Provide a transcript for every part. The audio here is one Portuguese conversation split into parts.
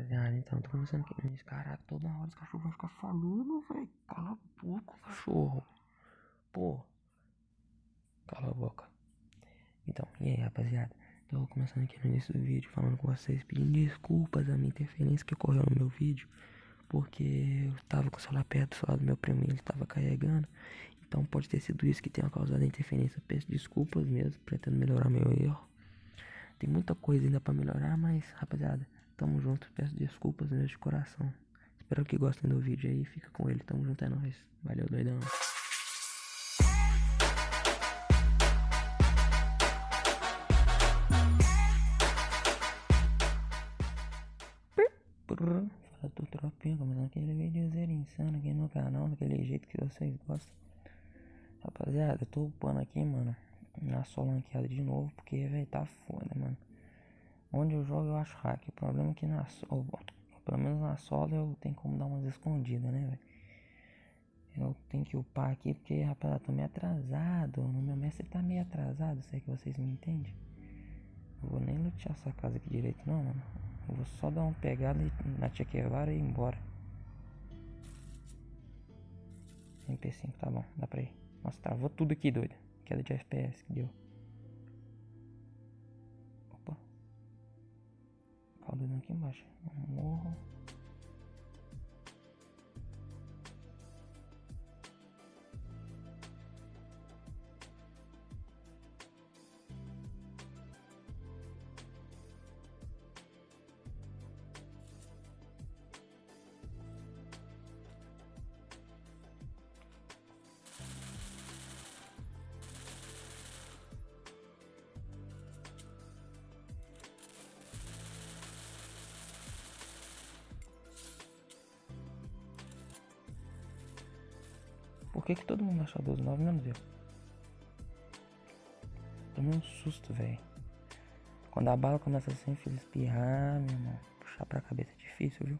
rapaziada, então, tô começando aqui nesse caraca, toda hora os cachorros vão ficar falando, velho. Cala a boca, cachorro. Pô, cala a boca. Então, e aí, rapaziada? Tô começando aqui no início do vídeo, falando com vocês, pedindo desculpas a minha interferência que ocorreu no meu vídeo. Porque eu tava com o celular perto do celular do meu primo e ele tava carregando. Então pode ter sido isso que tenha causado a interferência. Peço desculpas mesmo, pretendo melhorar meu erro. Tem muita coisa ainda pra melhorar, mas, rapaziada, tamo junto, peço desculpas mesmo de coração. Espero que gostem do vídeo aí, fica com ele, tamo junto, é nóis. Valeu, doidão. Fala do tropinha, começando aquele videozinho insano aqui no canal, daquele jeito que vocês gostam. Rapaziada, eu tô upando aqui, mano, na solanqueada de novo, porque, velho, tá foda, mano. Onde eu jogo eu acho hack, o problema é que na solo, pelo menos na solo eu tenho como dar umas escondidas, né, velho. Eu tenho que upar aqui porque, rapaz, eu tô meio atrasado. No meu mestre tá meio atrasado, se é que vocês me entendem. Não vou nem lutear essa casa aqui direito não, mano. Eu vou só dar uma pegada na Che Guevara e ir embora. MP5, tá bom, dá pra ir. Nossa, travou tudo aqui, doido. Queda de FPS que deu. Opa. Caldo aqui embaixo. Morro. Por que todo mundo achou 12-9 menos eu? Tomei um susto, velho. Quando a bala começa assim, fiz espirrar, meu irmão. Puxar pra cabeça é difícil, viu?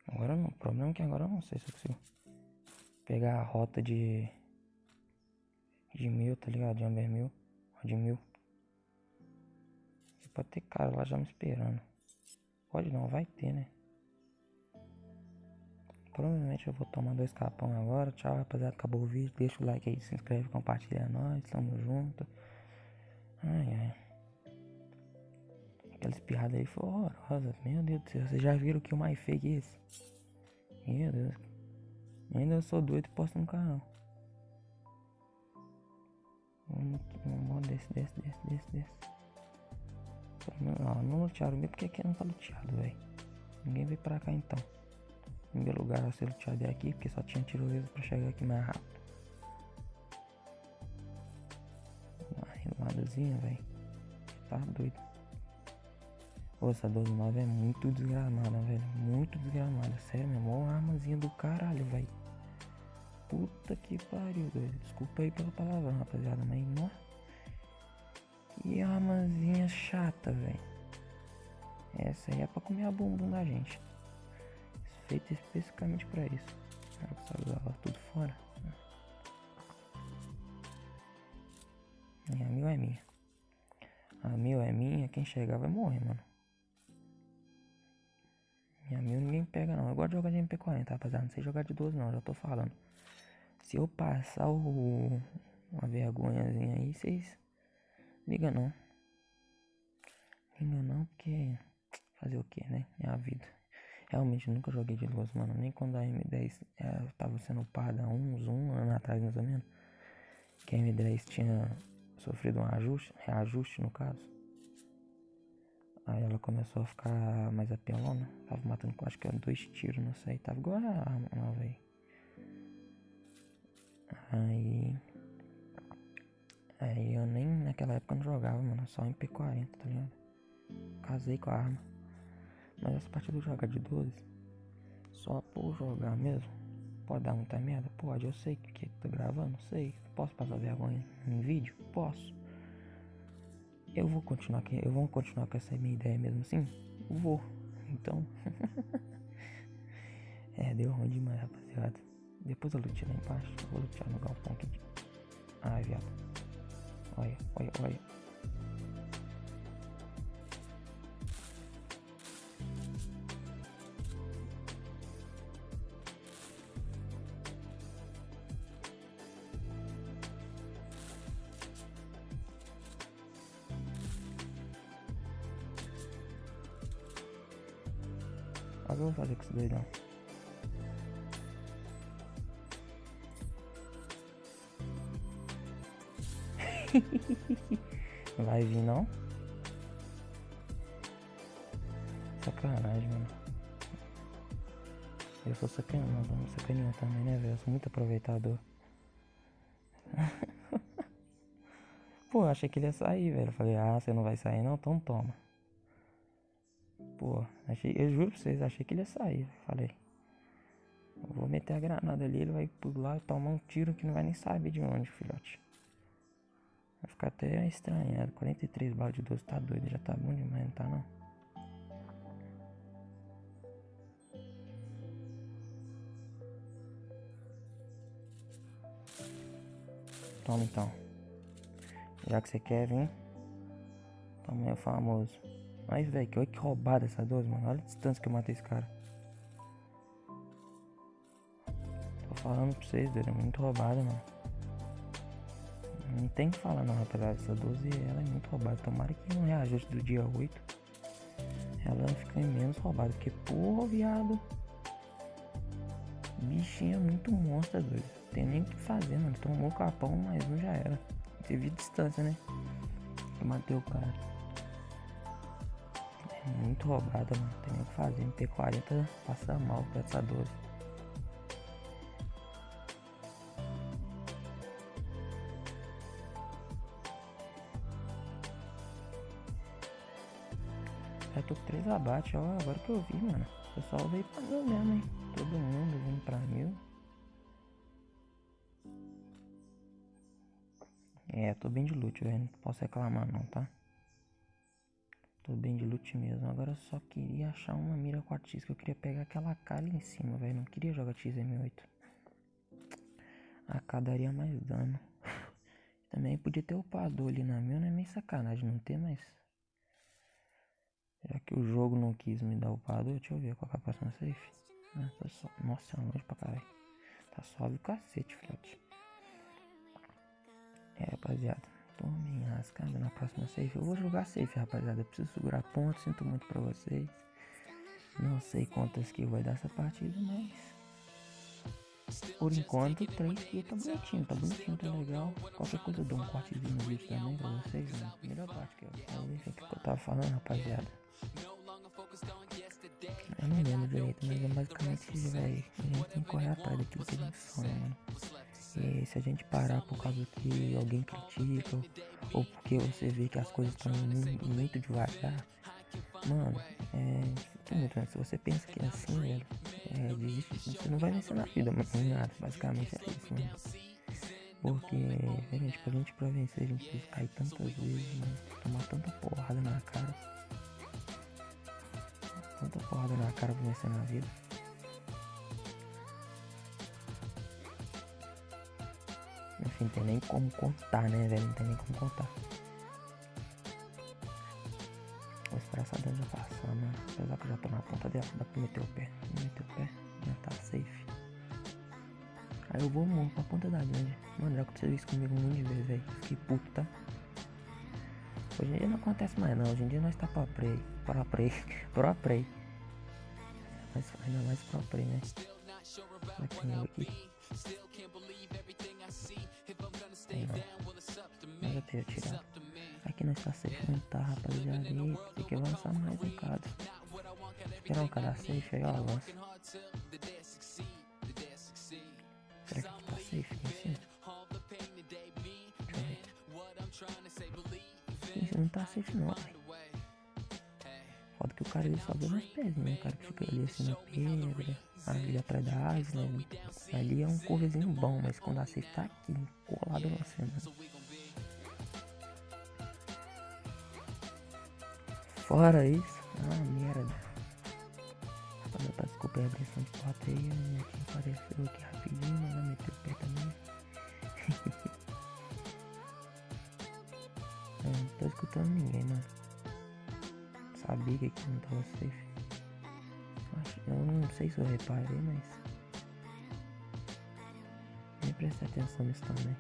Agora não, o problema é que agora eu não sei se eu consigo pegar a rota de 1000, tá ligado? De Amber 1000, de 1000. E pode ter cara lá já me esperando. Pode não, vai ter, né? Provavelmente eu vou tomar 2 capão agora. Tchau, rapaziada, acabou o vídeo. Deixa o like aí, se inscreve, compartilha nós. Tamo junto. Ai, ai. Aquela espirrada aí foi horrorosa. Meu Deus do céu, vocês já viram que o mais fake é esse? Meu Deus. Ainda eu sou doido e posto no canal. Vamos, desce. Não lutearam mesmo porque aqui não tá luteado, velho. Ninguém veio pra cá então. Em meu lugar a ser luteado é aqui, porque só tinha tirolesa pra chegar aqui mais rápido. Uma reloadozinha, velho. Tá doido. Pô, essa 12-9 é muito desgramada, velho. Muito desgramada. Sério, meu irmão, uma armazinha do caralho, velho. Puta que pariu, velho. Desculpa aí pela palavra, rapaziada, mas não. Que armazinha chata, velho. Essa aí é pra comer a bumbum da gente. Feita especificamente pra isso. Sabe lá, tudo fora. E a 1000 é minha. A 1000 é minha, quem chegar vai morrer, mano. E a 1000 ninguém pega não. Eu gosto de jogar de MP40, rapaziada. Não sei jogar de 12 não, já tô falando. Se eu passar uma vergonhazinha aí, vocês liga não. Liga não, porque fazer o que, né? É a vida. Realmente nunca joguei de 12, mano. Nem quando a M10 tava sendo upada uns um ano atrás, mais ou menos. Que a M10 tinha sofrido um reajuste no caso. Aí ela começou a ficar mais apelona. Tava matando, acho que 2 tiros, não sei. Tava igual a arma nova aí. Aí eu nem naquela época não jogava, mano. Só MP40, tá ligado? Casei com a arma. Mas essa partida de jogar de 12, só por jogar mesmo. Pode dar muita merda? Pode, eu sei que tô gravando, sei. Posso passar vergonha em vídeo? Posso. Eu vou continuar aqui, eu vou continuar com essa minha ideia mesmo assim? Vou. Então. Deu ruim demais, rapaziada. Depois eu lutei lá embaixo. Eu vou lutear no galpão aqui. Ai, viado. Olha, olha, olha. Olha o que eu vou fazer com esse doidão. Não vai vir não? Sacanagem, mano. Eu sou sacaninha também, né, velho? Eu sou muito aproveitador. Pô, achei que ele ia sair, velho. Eu falei, ah, você não vai sair não? Então toma. Pô, eu juro pra vocês, achei que ele ia sair. Falei, eu vou meter a granada ali, ele vai pular e tomar um tiro que não vai nem saber de onde, filhote. Vai ficar até estranhado. 43 balas de 12, tá doido, já tá bom demais, não tá não? Toma então. Já que você quer vir, toma aí o famoso. Mas, velho, que roubada essa 12, mano. Olha a distância que eu matei esse cara. Tô falando pra vocês, doido, é muito roubada, mano. Não tem que falar não, rapaziada. Essa 12, ela é muito roubada. Tomara que no reajuste do dia 8 ela fica menos roubada. Porque, porra, viado, bichinho é muito monstro, doido. Tem nem o que fazer, mano. Tomou o capão, mas não já era. Teve distância, né? Eu matei o cara. É muito roubada, mano. Tem nem o que fazer. MP40 passa mal com essa 12. Já tô com 3 abates, ó. Agora que eu vi, mano. O pessoal veio pra mil mesmo, hein? Todo mundo vindo pra mil. É, tô bem de loot, velho. Não posso reclamar não, tá? Tô bem de loot mesmo. Agora eu só queria achar uma mira 4x, que eu queria pegar aquela AK ali em cima, velho. Não queria jogar XM8. A AK daria mais dano. Também podia ter upado ali na minha, não é meio sacanagem não ter, mas... Já que o jogo não quis me dar upador, deixa eu ver qual que é a próxima safe. Ah, tá só... Nossa, é longe pra caralho. Tá suave o cacete, filhote. É, rapaziada. Tô me enrascando na próxima safe. Eu vou jogar safe, rapaziada. Eu preciso segurar ponto. Sinto muito pra vocês. Não sei quantas kills vai dar essa partida, mas... Por enquanto, 3 kills tá bonitinho, tá legal. Qualquer coisa eu dou um cortezinho no vídeo também pra vocês, mano. Melhor parte que eu enfim, o que eu tava falando, rapaziada. Eu não lembro direito, mas é basicamente, velho, a gente tem que correr atrás daquilo que a gente sonha, mano. E se a gente parar por causa que alguém critica, ou porque você vê que as coisas estão muito devagar, mano, se você pensa que é assim, velho, desiste, você não vai vencer na vida, mano, em nada, basicamente é isso, mano. Porque, velho, tipo, a gente pra vencer, a gente precisa cair tantas vezes, mano, tomar tanta porrada na cara. Tanta porrada na cara pra vencer na vida. Enfim, tem nem como contar, né, velho? Não tem nem como contar. Vou esperar essa dungeon passar, mano. Apesar que eu já tô na ponta dela, dá pra meter o pé. Meter o pé, já tá safe. Aí eu vou morrer pra ponta da dungeon. Mano, já aconteceu isso comigo um monte de vezes, velho. Fiquei puto, tá? Hoje em dia não acontece mais, não. Hoje em dia nós tá pro play. Mas ainda mais pro play, né? Será que tem aqui? Tem não. Mas eu teria tirado. Aqui nós tá safe, não tá, rapaziada. E tem que avançar mais um bocado. Esperar um cara safe, aí eu avanço. Será que aqui tá safe aqui em cima? Deixa eu ver. Isso não tá safe não, velho. Foda que o cara ele só vê mais pezinho, o cara que fica ali assim na pedra, ali atrás da árvore, né? Ali é um correzinho bom, mas quando a safe tá aqui, colado na cena. Fora isso, merda. Pra desculpa a abrição de porta aí, a minha aqui apareceu aqui rapidinho, mas ela meteu o pé também. tô escutando ninguém, mano. Sabia que aqui não tava safe. Eu não sei se eu reparei, mas... nem prestei atenção nisso também.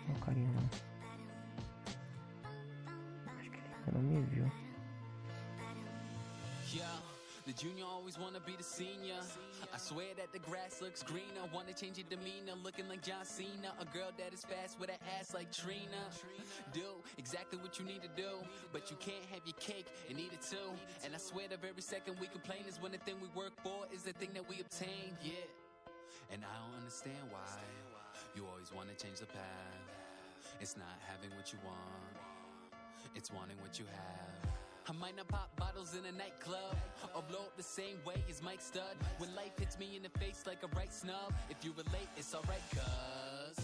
Olha o carinha lá. Acho que ele ainda não me viu. The junior always wanna be the senior. I swear that the grass looks greener. Wanna change your demeanor, looking like John Cena. A girl that is fast with an ass like Trina. Do exactly what you need to do, but you can't have your cake and eat it too. And I swear the very second we complain is when the thing we work for is the thing that we obtain. Yeah. And I don't understand why you always wanna change the path. It's not having what you want, it's wanting what you have. I might not pop bottles in a nightclub or blow up the same way as Mike Stud. When life hits me in the face like a right snub, if you relate, it's alright, cuz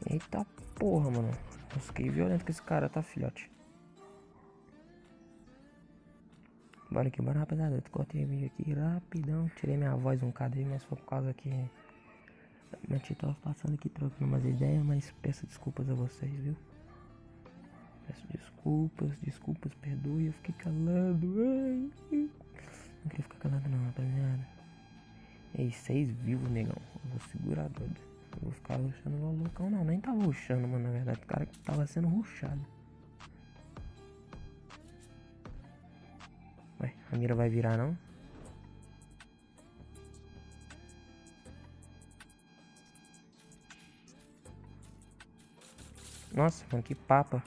eita porra, mano. Nossa, que violento que esse cara tá, filhote. Bora aqui, bora, rapaziada. Eu cortei o vídeo aqui rapidão. Tirei minha voz um bocado aí, mas foi por causa que minha tia tava passando aqui trocando umas ideias. Mas peço desculpas a vocês, viu? Peço desculpas, perdoe. Eu fiquei calado. Ai. Não queria ficar calado não, rapaziada. Ei, 6 vivos, negão. Eu vou segurar doido. Eu vou ficar rushando igual loucão, não. Nem tava rushando, mano, na verdade. O cara tava sendo rushado. Ué, a mira vai virar, não? Nossa, mano, que papa.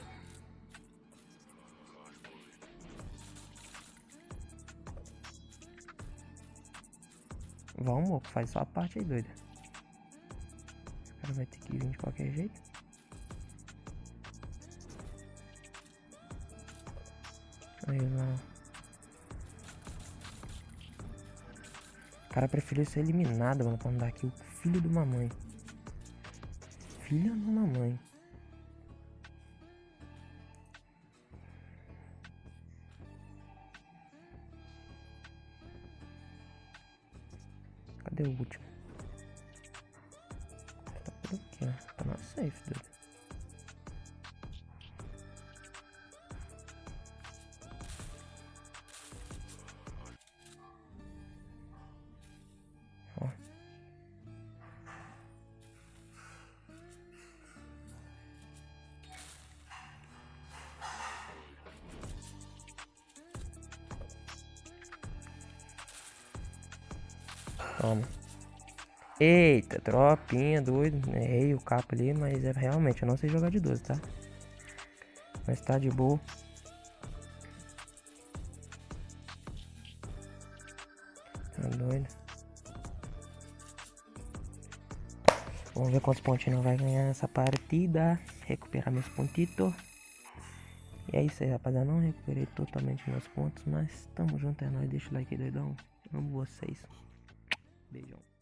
Vamos, faz sua parte aí, doido. Esse cara vai ter que vir de qualquer jeito. Aí lá. O cara preferiu ser eliminado, mano, pra andar aqui. O filho de uma mãe. Filho de uma mãe. Cadê o último? Tá por aqui, ó. Tá na safe, doido. Ó. Toma. Eita, tropinha, doido. Errei o capa ali, mas é realmente, eu não sei jogar de 12, tá? Mas tá de boa. Tá doido. Vamos ver quantos pontinhos vai ganhar nessa partida. Recuperar meus pontitos. E é isso aí, rapaziada. Não recuperei totalmente meus pontos, mas tamo junto, é nóis. Deixa o like aí, doidão. Amo vocês. Beijão.